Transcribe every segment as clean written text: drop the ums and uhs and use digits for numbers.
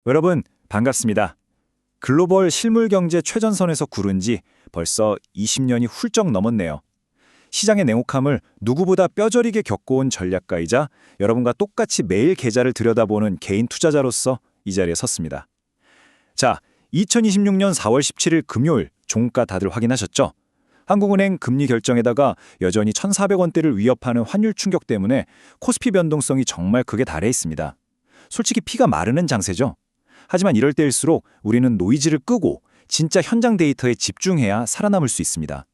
여러분, 반갑습니다. 글로벌 실물 경제 최전선에서 구른 지 벌써 20년이 훌쩍 넘었네요. 시장의 냉혹함을 누구보다 뼈저리게 겪어온 전략가이자 여러분과 똑같이 매일 계좌를 들여다보는 개인 투자자로서 이 자리에 섰습니다. 자, 2026년 4월 17일 금요일 종가 다들 확인하셨죠? 한국은행 금리 결정에다가 여전히 1,400원대를 위협하는 환율 충격 때문에 코스피 변동성이 정말 극에 달해 있습니다. 솔직히 피가 마르는 장세죠. 하지만 이럴 때일수록 우리는 노이즈를 끄고 진짜 현장 데이터에 집중해야 살아남을 수 있습니다.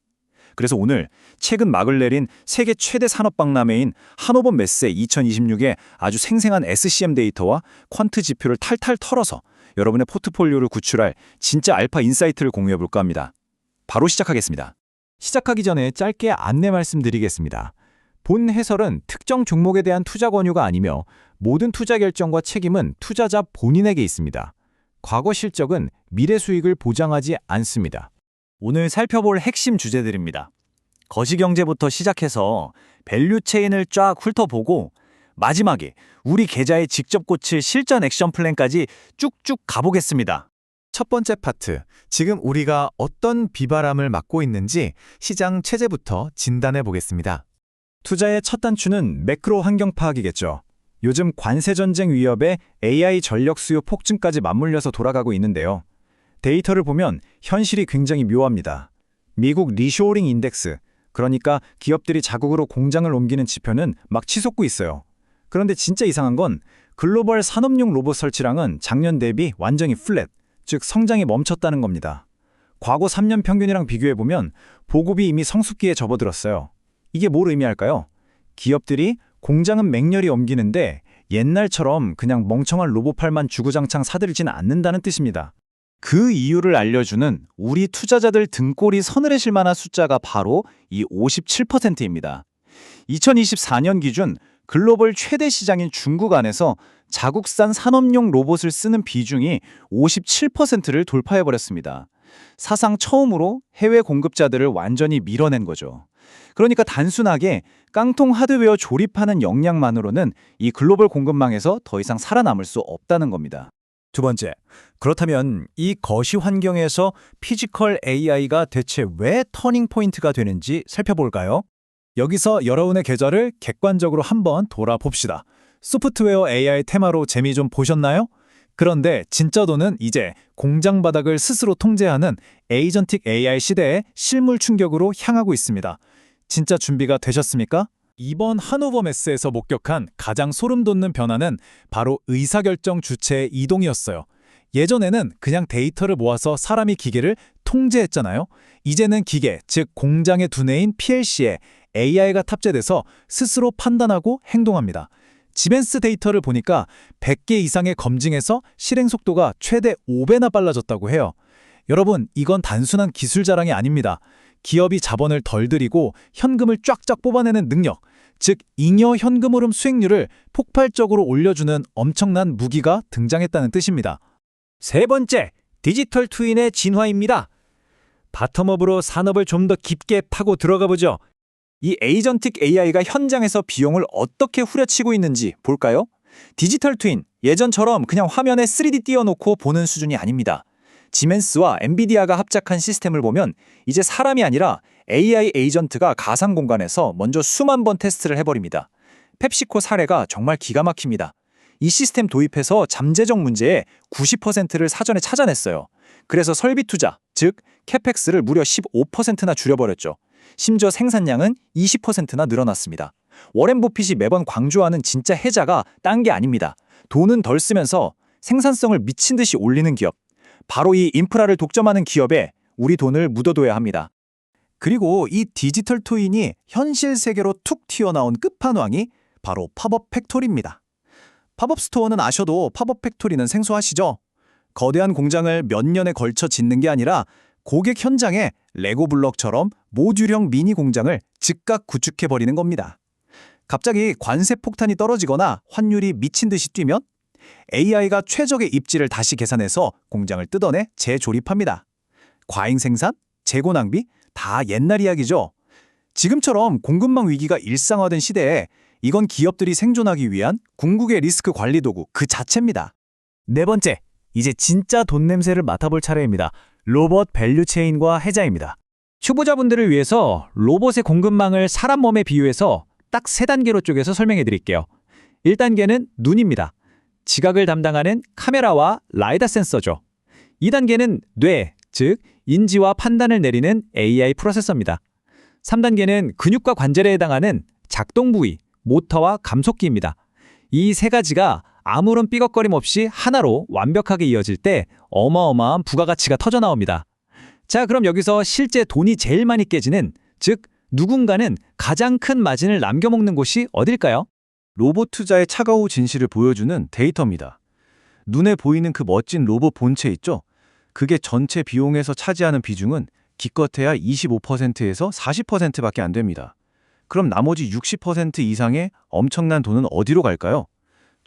그래서 오늘 최근 막을 내린 세계 최대 산업박람회인 하노버 메세 2026의 아주 생생한 SCM 데이터와 퀀트 지표를 탈탈 털어서 여러분의 포트폴리오를 구출할 진짜 알파 인사이트를 공유해볼까 합니다. 바로 시작하겠습니다. 시작하기 전에 짧게 안내 말씀드리겠습니다. 본 해설은 특정 종목에 대한 투자 권유가 아니며 모든 투자 결정과 책임은 투자자 본인에게 있습니다. 과거 실적은 미래 수익을 보장하지 않습니다. 오늘 살펴볼 핵심 주제들입니다. 거시경제부터 시작해서 밸류 체인을 쫙 훑어보고 마지막에 우리 계좌에 직접 꽂힐 실전 액션 플랜까지 쭉쭉 가보겠습니다. 첫 번째 파트, 지금 우리가 어떤 비바람을 맞고 있는지 시장 체제부터 진단해 보겠습니다. 투자의 첫 단추는 매크로 환경 파악이겠죠. 요즘 관세 전쟁 위협에 AI 전력 수요 폭증까지 맞물려서 돌아가고 있는데요. 데이터를 보면 현실이 굉장히 묘합니다. 미국 리쇼어링 인덱스, 그러니까 기업들이 자국으로 공장을 옮기는 지표는 막 치솟고 있어요. 그런데 진짜 이상한 건 글로벌 산업용 로봇 설치량은 작년 대비 완전히 플랫, 즉 성장이 멈췄다는 겁니다. 과거 3년 평균이랑 비교해보면 보급이 이미 성숙기에 접어들었어요. 이게 뭘 의미할까요? 기업들이 공장은 맹렬히 옮기는데 옛날처럼 그냥 멍청한 로봇팔만 주구장창 사들이지는 않는다는 뜻입니다. 그 이유를 알려주는 우리 투자자들 등골이 서늘해질 만한 숫자가 바로 이 57%입니다. 2024년 기준 글로벌 최대 시장인 중국 안에서 자국산 산업용 로봇을 쓰는 비중이 57%를 돌파해버렸습니다. 사상 처음으로 해외 공급자들을 완전히 밀어낸 거죠. 그러니까 단순하게 깡통 하드웨어 조립하는 역량만으로는 이 글로벌 공급망에서 더 이상 살아남을 수 없다는 겁니다. 두 번째, 그렇다면 이 거시 환경에서 피지컬 AI가 대체 왜 터닝 포인트가 되는지 살펴볼까요? 여기서 여러분의 계좌를 객관적으로 한번 돌아봅시다. 소프트웨어 AI 테마로 재미 좀 보셨나요? 그런데 진짜 돈은 이제 공장 바닥을 스스로 통제하는 에이전틱 AI 시대의 실물 충격으로 향하고 있습니다. 진짜 준비가 되셨습니까? 이번 하노버 메스에서 목격한 가장 소름 돋는 변화는 바로 의사결정 주체의 이동이었어요. 예전에는 그냥 데이터를 모아서 사람이 기계를 통제했잖아요. 이제는 기계, 즉 공장의 두뇌인 PLC에 AI가 탑재돼서 스스로 판단하고 행동합니다. 지벤스 데이터를 보니까 100개 이상의 검증에서 실행 속도가 최대 5배나 빨라졌다고 해요. 여러분, 이건 단순한 기술 자랑이 아닙니다. 기업이 자본을 덜 들이고 현금을 쫙쫙 뽑아내는 능력, 즉 잉여 현금 흐름 수익률을 폭발적으로 올려주는 엄청난 무기가 등장했다는 뜻입니다. 세 번째, 디지털 트윈의 진화입니다. 바텀업으로 산업을 좀 더 깊게 파고 들어가 보죠. 이 에이전틱 AI가 현장에서 비용을 어떻게 후려치고 있는지 볼까요? 디지털 트윈, 예전처럼 그냥 화면에 3D 띄워놓고 보는 수준이 아닙니다. 지멘스와 엔비디아가 합작한 시스템을 보면 이제 사람이 아니라 AI 에이전트가 가상 공간에서 먼저 수만 번 테스트를 해버립니다. 펩시코 사례가 정말 기가 막힙니다. 이 시스템 도입해서 잠재적 문제의 90%를 사전에 찾아냈어요. 그래서 설비 투자, 즉 캐펙스를 무려 15%나 줄여버렸죠. 심지어 생산량은 20%나 늘어났습니다. 워렌 버핏이 매번 강조하는 진짜 해자가 딴 게 아닙니다. 돈은 덜 쓰면서 생산성을 미친 듯이 올리는 기업. 바로 이 인프라를 독점하는 기업에 우리 돈을 묻어둬야 합니다. 그리고 이 디지털 트윈이 현실 세계로 툭 튀어나온 끝판왕이 바로 팝업 팩토리입니다. 팝업 스토어는 아셔도 팝업 팩토리는 생소하시죠? 거대한 공장을 몇 년에 걸쳐 짓는 게 아니라 고객 현장에 레고 블럭처럼 모듈형 미니 공장을 즉각 구축해버리는 겁니다. 갑자기 관세 폭탄이 떨어지거나 환율이 미친 듯이 뛰면 AI가 최적의 입지를 다시 계산해서 공장을 뜯어내 재조립합니다. 과잉 생산, 재고 낭비 다 옛날 이야기죠. 지금처럼 공급망 위기가 일상화된 시대에 이건 기업들이 생존하기 위한 궁극의 리스크 관리 도구 그 자체입니다. 네 번째, 이제 진짜 돈 냄새를 맡아볼 차례입니다. 로봇 밸류체인과 해자입니다. 초보자분들을 위해서 로봇의 공급망을 사람 몸에 비유해서 딱 3단계로 쪼개서 설명해 드릴게요. 1단계는 눈입니다. 지각을 담당하는 카메라와 라이다 센서죠. 2단계는 뇌, 즉 인지와 판단을 내리는 AI 프로세서입니다. 3단계는 근육과 관절에 해당하는 작동 부위, 모터와 감속기입니다. 이 3가지가 아무런 삐걱거림 없이 하나로 완벽하게 이어질 때 어마어마한 부가가치가 터져나옵니다. 자, 그럼 여기서 실제 돈이 제일 많이 깨지는, 즉 누군가는 가장 큰 마진을 남겨먹는 곳이 어딜까요? 로봇 투자의 차가운 진실을 보여주는 데이터입니다. 눈에 보이는 그 멋진 로봇 본체 있죠? 그게 전체 비용에서 차지하는 비중은 기껏해야 25%에서 40%밖에 안 됩니다. 그럼 나머지 60% 이상의 엄청난 돈은 어디로 갈까요?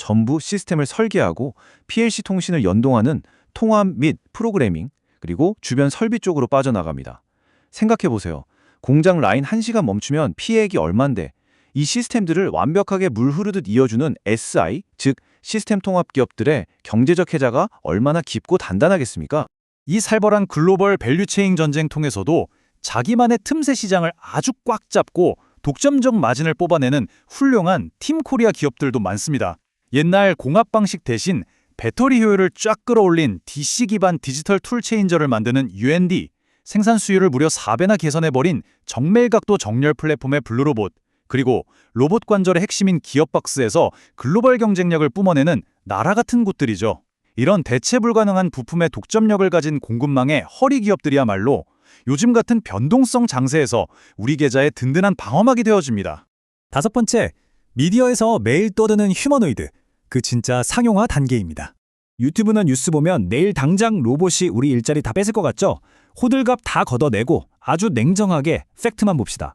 전부 시스템을 설계하고 PLC 통신을 연동하는 통합 및 프로그래밍, 그리고 주변 설비 쪽으로 빠져나갑니다. 생각해보세요. 공장 라인 1시간 멈추면 피해액이 얼만데 이 시스템들을 완벽하게 물 흐르듯 이어주는 SI, 즉 시스템 통합 기업들의 경제적 해자가 얼마나 깊고 단단하겠습니까? 이 살벌한 글로벌 밸류체인 전쟁 통해서도 자기만의 틈새 시장을 아주 꽉 잡고 독점적 마진을 뽑아내는 훌륭한 팀 코리아 기업들도 많습니다. 옛날 공합 방식 대신 배터리 효율을 쫙 끌어올린 DC 기반 디지털 툴 체인저를 만드는 UND, 생산 수율을 무려 4배나 개선해버린 정밀각도 정렬 플랫폼의 블루로봇, 그리고 로봇 관절의 핵심인 기어박스에서 글로벌 경쟁력을 뿜어내는 나라 같은 곳들이죠. 이런 대체 불가능한 부품의 독점력을 가진 공급망의 허리 기업들이야말로 요즘 같은 변동성 장세에서 우리 계좌의 든든한 방어막이 되어줍니다. 5번째, 미디어에서 매일 떠드는 휴머노이드, 그 진짜 상용화 단계입니다. 유튜브나 뉴스 보면 내일 당장 로봇이 우리 일자리 다 뺏을 것 같죠? 호들갑 다 걷어내고 아주 냉정하게 팩트만 봅시다.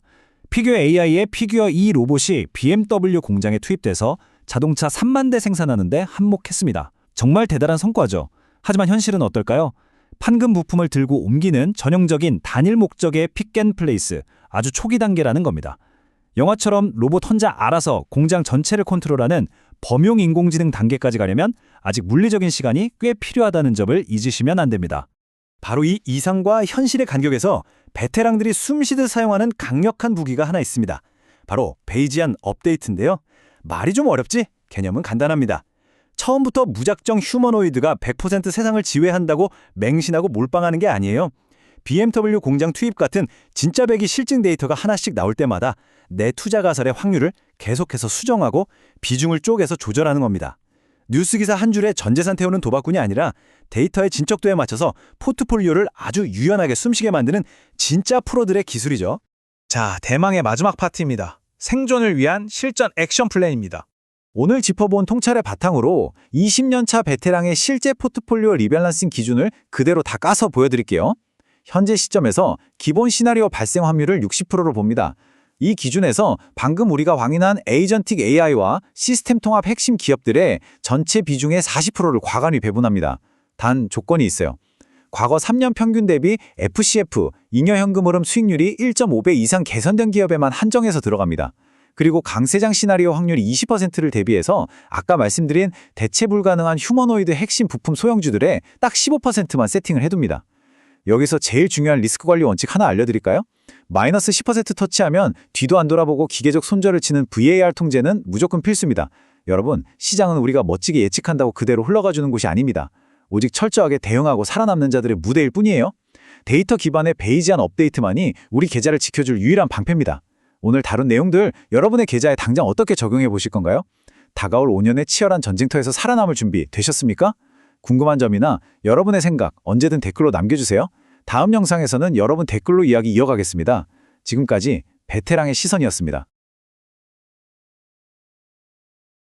피규어 AI의 피규어 2 로봇이 BMW 공장에 투입돼서 자동차 3만 대 생산하는데 한몫했습니다. 정말 대단한 성과죠. 하지만 현실은 어떨까요? 판금 부품을 들고 옮기는 전형적인 단일 목적의 픽앤플레이스, 아주 초기 단계라는 겁니다. 영화처럼 로봇 혼자 알아서 공장 전체를 컨트롤하는 범용 인공지능 단계까지 가려면 아직 물리적인 시간이 꽤 필요하다는 점을 잊으시면 안 됩니다. 바로 이 이상과 현실의 간격에서 베테랑들이 숨쉬듯 사용하는 강력한 무기가 하나 있습니다. 바로 베이지안 업데이트인데요. 말이 좀 어렵지? 개념은 간단합니다. 처음부터 무작정 휴머노이드가 100% 세상을 지배한다고 맹신하고 몰빵하는 게 아니에요. BMW 공장 투입 같은 진짜 배기 실증 데이터가 하나씩 나올 때마다 내 투자 가설의 확률을 계속해서 수정하고 비중을 쪼개서 조절하는 겁니다. 뉴스기사 한 줄에 전재산 태우는 도박꾼이 아니라 데이터의 진척도에 맞춰서 포트폴리오를 아주 유연하게 숨쉬게 만드는 진짜 프로들의 기술이죠. 자, 대망의 마지막 파트입니다. 생존을 위한 실전 액션 플랜입니다. 오늘 짚어본 통찰의 바탕으로 20년차 베테랑의 실제 포트폴리오 리밸런싱 기준을 그대로 다 까서 보여드릴게요. 현재 시점에서 기본 시나리오 발생 확률을 60%로 봅니다. 이 기준에서 방금 우리가 확인한 에이전틱 AI와 시스템 통합 핵심 기업들의 전체 비중의 40%를 과감히 배분합니다. 단 조건이 있어요. 과거 3년 평균 대비 FCF, 잉여현금 흐름 수익률이 1.5배 이상 개선된 기업에만 한정해서 들어갑니다. 그리고 강세장 시나리오 확률이 20%를 대비해서 아까 말씀드린 대체 불가능한 휴머노이드 핵심 부품 소형주들의 딱 15%만 세팅을 해둡니다. 여기서 제일 중요한 리스크 관리 원칙 하나 알려드릴까요? 마이너스 10% 터치하면 뒤도 안 돌아보고 기계적 손절을 치는 VAR 통제는 무조건 필수입니다. 여러분, 시장은 우리가 멋지게 예측한다고 그대로 흘러가주는 곳이 아닙니다. 오직 철저하게 대응하고 살아남는 자들의 무대일 뿐이에요. 데이터 기반의 베이지안 업데이트만이 우리 계좌를 지켜줄 유일한 방패입니다. 오늘 다룬 내용들 여러분의 계좌에 당장 어떻게 적용해 보실 건가요? 다가올 5년의 치열한 전쟁터에서 살아남을 준비 되셨습니까? 궁금한 점이나 여러분의 생각 언제든 댓글로 남겨주세요. 다음 영상에서는 여러분 댓글로 이야기 이어가겠습니다. 지금까지 베테랑의 시선이었습니다.